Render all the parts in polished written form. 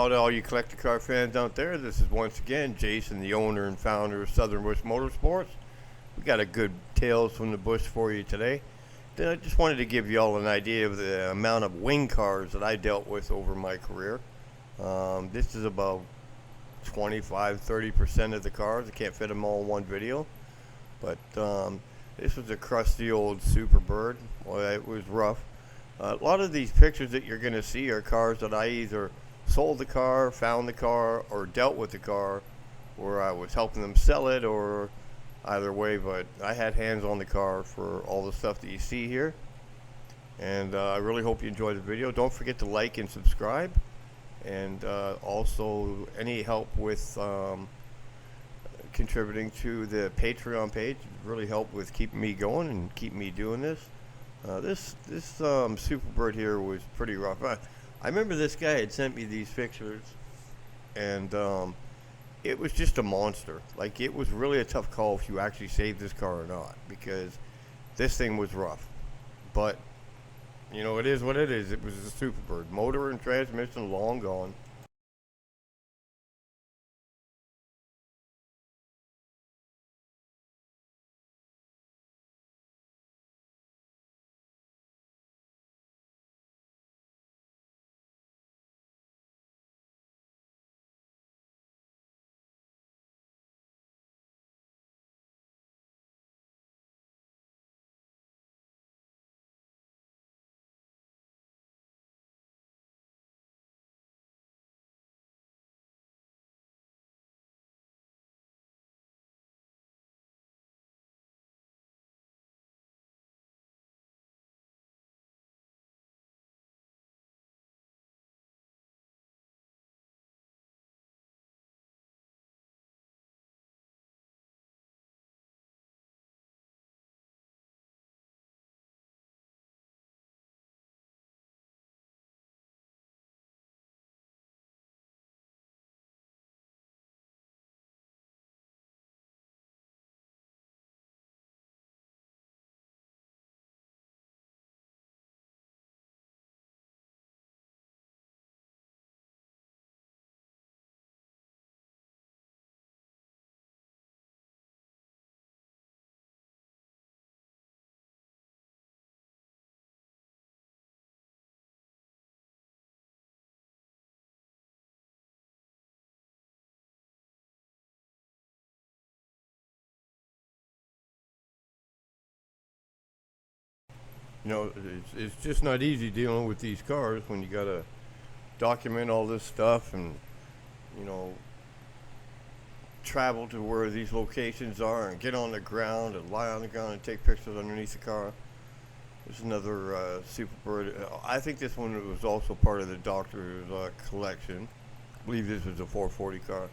out all you collector car fans out there. This is once again Jason, the owner and founder of Southern Bush Motorsports. We got a good Tales from the Bush for you today. Then I just wanted to give you all an idea of the amount of wing cars that I dealt with over my career. This is about 25-30% of the cars. I can't fit them all in one video. But this was a crusty old Superbird. Well, it was rough. A lot of these pictures that you're going to see are cars that I either sold the car, found the car, or dealt with the car, or I was helping them sell it, or either way. But I had hands on the car for all the stuff that you see here. And I really hope you enjoyed the video. Don't forget to like and subscribe. And also any help with contributing to the Patreon page really help with keeping me going and keep me doing this. This Superbird here was pretty rough. I remember this guy had sent me these pictures, and it was just a monster. Like, it was really a tough call if you actually saved this car or not, because this thing was rough. But, you know, it is what it is. It was a Superbird. Motor and transmission long gone. You know, it's just not easy dealing with these cars when you got to document all this stuff and, you know, travel to where these locations are and get on the ground and lie on the ground and take pictures underneath the car. There's another Superbird. I think this one was also part of the doctor's collection. I believe this was a 440 car.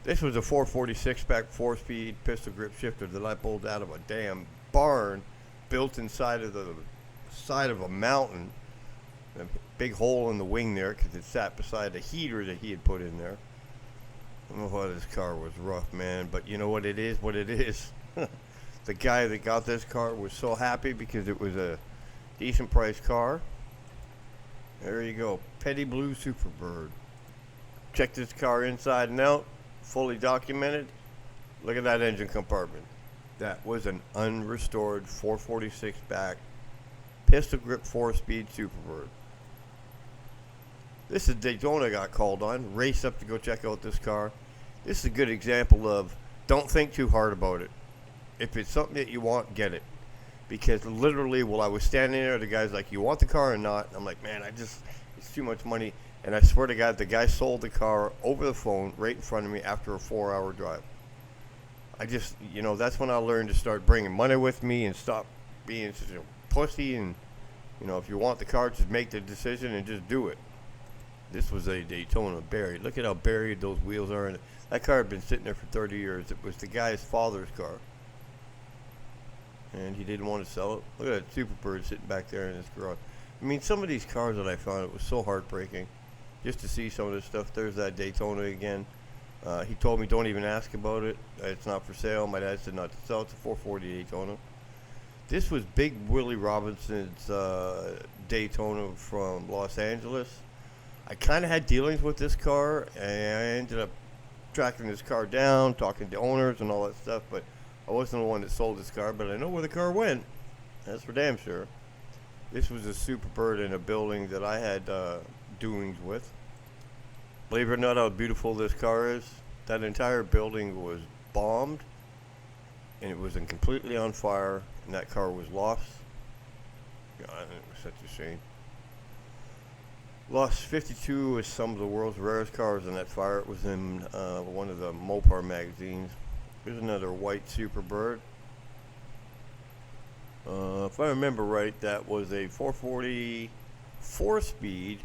This was a 446 back 4-speed pistol grip shifter that I pulled out of a damn barn built inside of the side of a mountain. A big hole in the wing there because it sat beside a heater that he had put in there. I don't know why this car was rough, man, but you know what it is? What it is. The guy that got this car was so happy because it was a decent price car. There you go, Petty Blue Superbird. Check this car inside and out, fully documented. Look at that engine compartment. That was an unrestored 446 back pistol grip 4-speed Superbird. This is Daytona got called on. Raced up to go check out this car. This is a good example of don't think too hard about it. If it's something that you want, get it. Because literally while I was standing there, the guy's like, you want the car or not? I'm like, man, it's too much money. And I swear to God, the guy sold the car over the phone right in front of me after a 4-hour drive. I just, you know, that's when I learned to start bringing money with me and stop being such a pussy. And, you know, if you want the car, just make the decision and just do it. This was a Daytona buried. Look at how buried those wheels are in it. That car had been sitting there for 30 years. It was the guy's father's car. And he didn't want to sell it. Look at that Superbird sitting back there in his garage. I mean, some of these cars that I found, it was so heartbreaking just to see some of this stuff. There's that Daytona again. He told me don't even ask about it. It's not for sale. My dad said not to sell. It's a 440 Daytona. This was Big Willie Robinson's Daytona from Los Angeles. I kind of had dealings with this car, and I ended up tracking this car down, talking to owners and all that stuff, but I wasn't the one that sold this car, but I know where the car went. That's for damn sure. This was a Superbird in a building that I had doings with. Believe it or not, how beautiful this car is. That entire building was bombed, and it was completely on fire, and that car was lost. God, it was such a shame. Lost 52 of some of the world's rarest cars in that fire. It was in one of the Mopar magazines. Here's another white Superbird. If I remember right, that was a 440 4-speed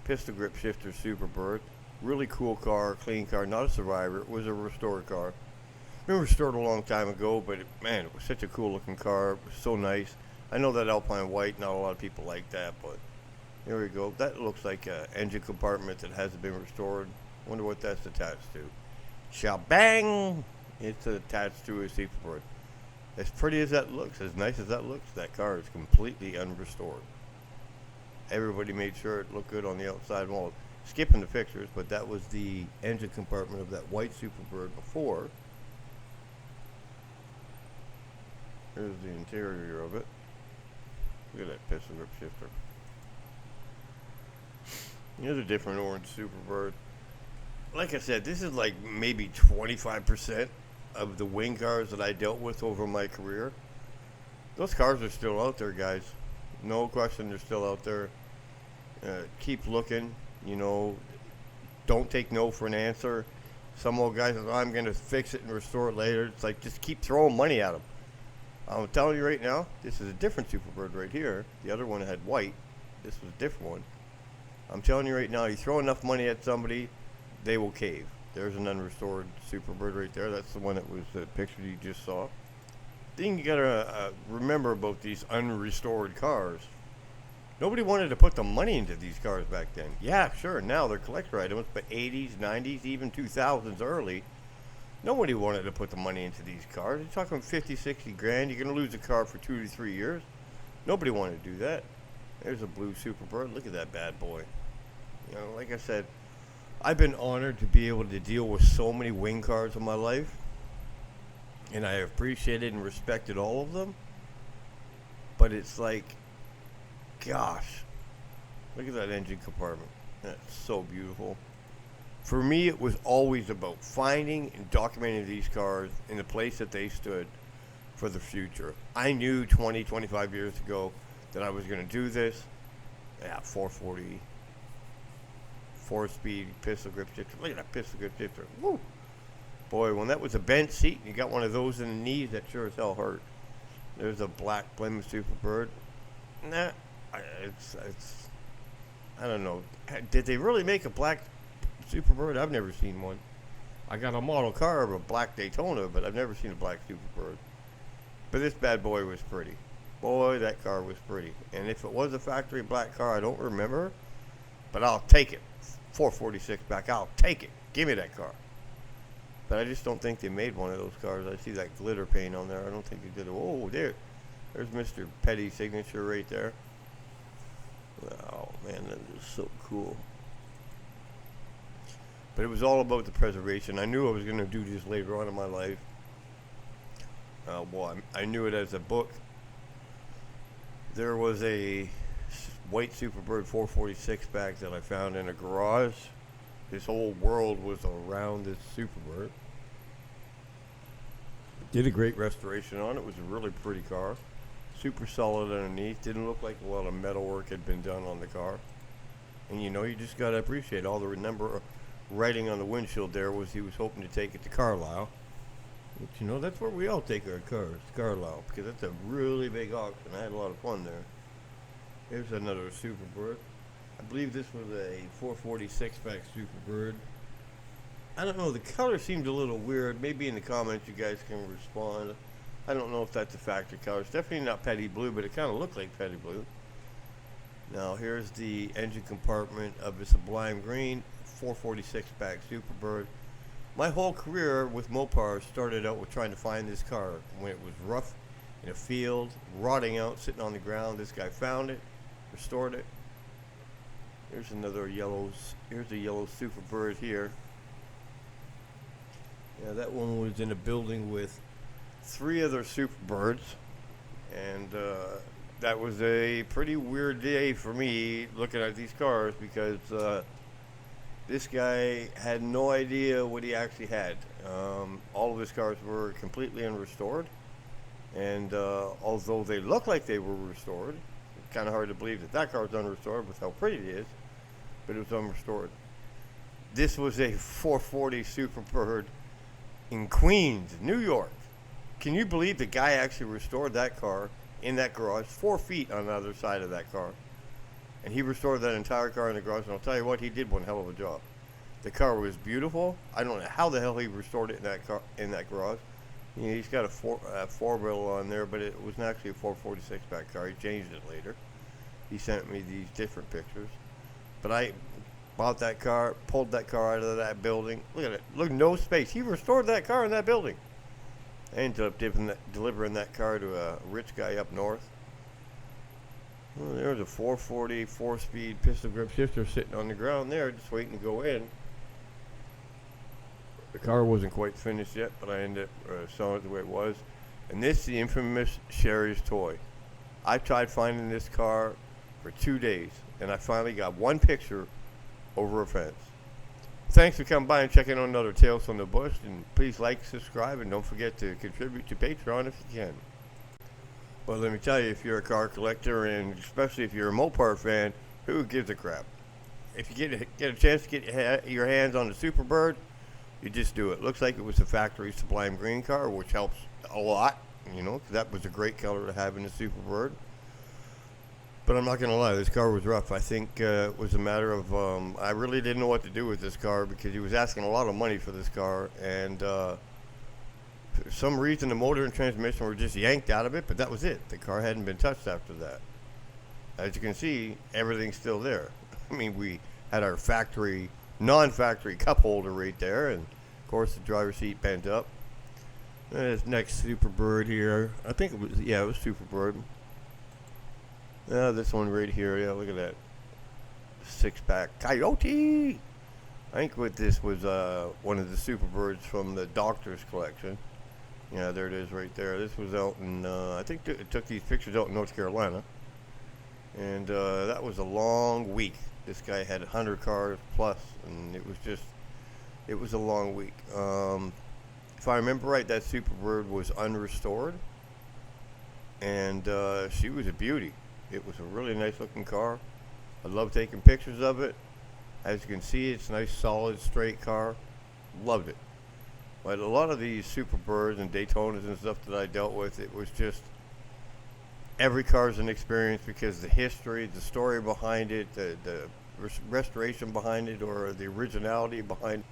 pistol grip shifter Superbird. Really cool car, clean car, not a survivor. It was a restored car. It was restored a long time ago, but man, it was such a cool looking car. It was so nice. I know that Alpine white, not a lot of people like that, but here we go. That looks like an engine compartment that hasn't been restored. Wonder what that's attached to. Shabang! It's attached to a Superbird. As pretty as that looks, as nice as that looks, that car is completely unrestored. Everybody made sure it looked good on the outside wall. Skipping the pictures, but that was the engine compartment of that white Superbird before. Here's the interior of it. Look at that pistol grip shifter. Here's a different orange Superbird. Like I said, this is like maybe 25% of the wing cars that I dealt with over my career. Those cars are still out there, guys. No question, they're still out there. Keep looking. You know, don't take no for an answer. Some old guy says, oh, I'm going to fix it and restore it later. It's like, just keep throwing money at them. I'm telling you right now, this is a different Superbird right here. The other one had white. This was a different one. I'm telling you right now, you throw enough money at somebody, they will cave. There's an unrestored Superbird right there. That's the one that was the picture you just saw. The thing you gotta remember about these unrestored cars, nobody wanted to put the money into these cars back then. Yeah, sure, now they're collector items, but 80s, 90s, even 2000s early, nobody wanted to put the money into these cars. You're talking 50, 60 grand. You're going to lose a car for 2 to 3 years. Nobody wanted to do that. There's a blue Superbird. Look at that bad boy. You know, like I said, I've been honored to be able to deal with so many wing cars in my life. And I appreciated and respected all of them. But it's like, gosh, look at that engine compartment. That's so beautiful. For me, it was always about finding and documenting these cars in the place that they stood for the future. I knew 20, 25 years ago that I was going to do this. Yeah, 440, 4-speed pistol grip shifter. Look at that pistol grip shifter. Woo! Boy, when that was a bench seat and you got one of those in the knees, that sure as hell hurt. There's a black Plymouth Superbird. Nah, it's I don't know. Did they really make a black Superbird? I've never seen one. I got a model car of a black Daytona, but I've never seen a black Superbird. But this bad boy was pretty. Boy, that car was pretty. And if it was a factory black car, I don't remember, but I'll take it. 446 back, I'll take it. Give me that car. But I just don't think they made one of those cars. I see that glitter paint on there. I don't think they did it. Oh, there's Mr. Petty's signature right there. Oh, man, that is so cool. But it was all about the preservation. I knew I was going to do this later on in my life. Well, I knew it as a book. There was a white Superbird 446 back that I found in a garage. This whole world was around this Superbird. Did a great restoration on it. It was a really pretty car. Super solid underneath. Didn't look like a lot of metal work had been done on the car. And you know, you just got to appreciate all the number writing on the windshield there was he was hoping to take it to Carlisle. But you know, that's where we all take our cars, Carlisle, because that's a really big auction. I had a lot of fun there. Here's another Superbird. I believe this was a 446 back Superbird. I don't know, the color seemed a little weird. Maybe in the comments you guys can respond. I don't know if that's a factory color. It's definitely not petty blue, but it kind of looked like petty blue. Now here's the engine compartment of a sublime green 446 back Superbird. My whole career with Mopar started out with trying to find this car when it was rough in a field, rotting out, sitting on the ground. This guy found it, restored it. Here's another yellow. Here's a yellow Superbird here. Yeah, that one was in a building with 3 other Superbirds, and that was a pretty weird day for me looking at these cars because this guy had no idea what he actually had. All of his cars were completely unrestored, and although they look like they were restored, it's kind of hard to believe that that car was unrestored with how pretty it is, but it was unrestored. This was a 440 Superbird in Queens, New York. Can you believe the guy actually restored that car in that garage, 4 feet on the other side of that car? And he restored that entire car in the garage, and I'll tell you what, he did one hell of a job. The car was beautiful. I don't know how the hell he restored it in that garage. You know, he's got a 4-wheel on there, but it was actually a 446 back car. He changed it later. He sent me these different pictures. But I bought that car, pulled that car out of that building. Look at it. Look, no space. He restored that car in that building. I ended up delivering that car to a rich guy up north. Well, there's a 440 4-speed pistol grip shifter sitting on the ground there, just waiting to go in. The car wasn't quite finished yet, but I ended up selling it the way it was. And this is the infamous Sherry's toy. I tried finding this car for 2 days, and I finally got one picture over a fence. Thanks for coming by and checking out another Tales from the Bush. And please like, subscribe, and don't forget to contribute to Patreon if you can. Well, let me tell you, if you're a car collector, and especially if you're a Mopar fan, who gives a crap? If you get a chance to get your hands on the Superbird, you just do it. Looks like it was a factory Sublime Green car, which helps a lot, you know, 'cause that was a great color to have in the Superbird. But I'm not going to lie, this car was rough. I think it was a matter of, I really didn't know what to do with this car because he was asking a lot of money for this car, and for some reason the motor and transmission were just yanked out of it, but that was it. The car hadn't been touched after that. As you can see, everything's still there. I mean, we had our factory, non-factory cup holder right there, and of course the driver's seat bent up. This next Superbird here, I think it was, yeah, it was Superbird. This one right here, yeah, look at that 6-pack Coyote. I think what this was one of the Superbirds from the Doctor's collection. Yeah, there it is right there. This was out in, I think it took these pictures out in North Carolina. And that was a long week. This guy had 100 cars plus, and it was a long week. If I remember right, that Superbird was unrestored, and she was a beauty. It was a really nice looking car. I love taking pictures of it. As you can see, it's a nice, solid, straight car. Loved it. But a lot of these Superbirds and Daytonas and stuff that I dealt with, it was just, every car's an experience because the history, the story behind it, the restoration behind it, or the originality behind